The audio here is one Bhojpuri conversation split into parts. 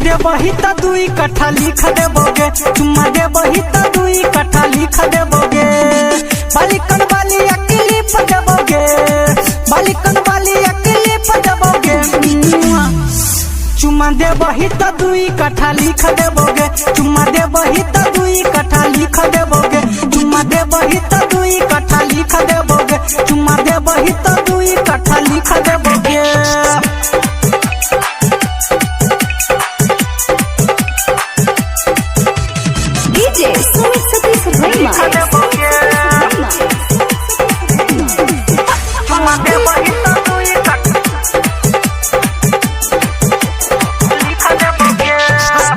देबही त 2 कट्ठा लिख देबोगे, चुम्मा देबही त 2 कट्ठा लिख देबोगे। बालिकन वाली अकेली पजबोगे, बालिकन वाली अकेली पजबोगे। चुम्मा देबही त 2 कट्ठा लिख देबोगे, चुम्मा देबही त 2 कट्ठा लिख देबोगे, चुम्मा देबही त 2 कट्ठा लिख देबोगे, चुम्मा देबही त 2 कट्ठा लिख देबोगे।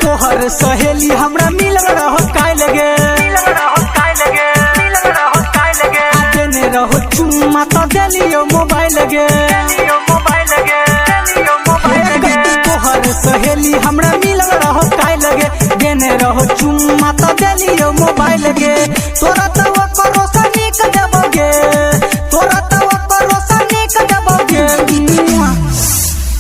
तोहर सहेली हमरा मिलल रहो काय लगे, देने रहो चुम्मा तो देलियो मोबाइल गे। तोहर सहेली हमरा मिलल रहो काय लगे, देने रहो चुम्मा तो देलियो मोबाइल गे। तोरा तो ओकरो सनीक देबोगे, तोरा तो ओकरो सनीक देबोगे।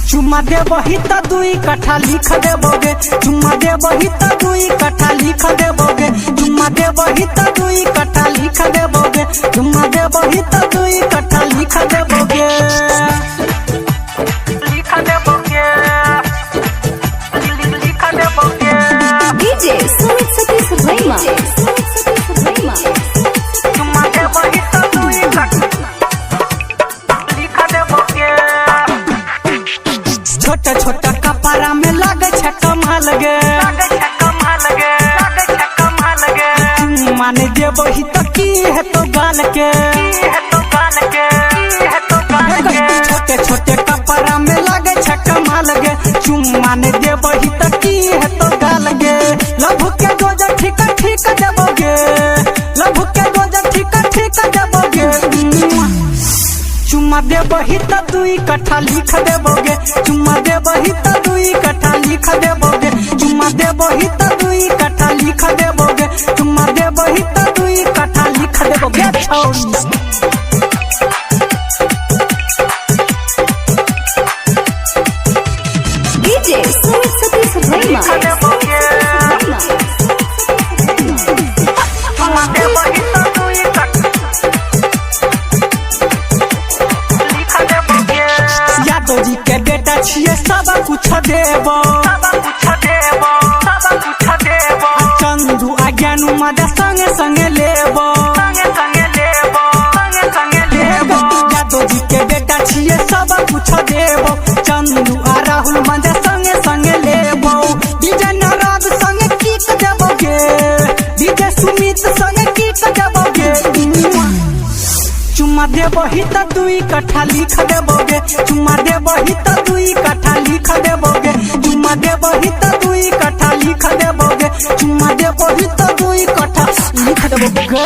चुम्मा देबही त 2 कट्ठा लिख देबोगे, चुम्मा देबही त 2 कट्ठा लिख देबोगे, चुम्मा देबही त 2 कट्ठा लिख देबोगे, चुम्मा देबही त 2 कट्ठा लिख देबोगे। लिख देबोगे, लिख देबोगे। डीजे सुमित सतीश भैया, चुम्मा देबही त 2 कट्ठा लिख देबोगे। छोटा छोटा कपड़ा में लगे छ कमाल गे, माने देबही त की है तो गाल के। छोटे छोटे कपड़ा में लगे छ कमाल गे, चुम्मा ने देबही त की है तो गाल गे। लभु के गोजा ठीक ठीक देबोगे, लभु के गोजा ठीक ठीक देबोगे। चुम्मा देबही त 2 कट्ठा लिख देबोगे, चुम्मा देबही त 2 कट्ठा लिख देबोगे, चुम्मा देबही त 2 कट्ठा लिख देबोगे, चुम्मा देबही त 2 कट्ठा लिख देबोगे। डीजे सुमित सतीश भैया, यादव जी के बेटा छिए सब कुछ देबो, चंदू आ ज्ञानू मजा संगे संगे लेबो। यादव जी के बेटा छिए सब कुछ देबो, चंदू आ राहुल मजा संगे संगे लेबो। डीजे नाराज संगे किक देबोगे, डीजे सुमित संगे किक देबोगे। चुम्मा देबही त 2 कट्ठा लिख देबोगे, चुम्मा देबही त 2 कट्ठा लिख देबोगे, चुम्मा देबही त 2 कट्ठा लिख देबोगे, चुम्मा देबही त 2 कट्ठा लिख देबोगे।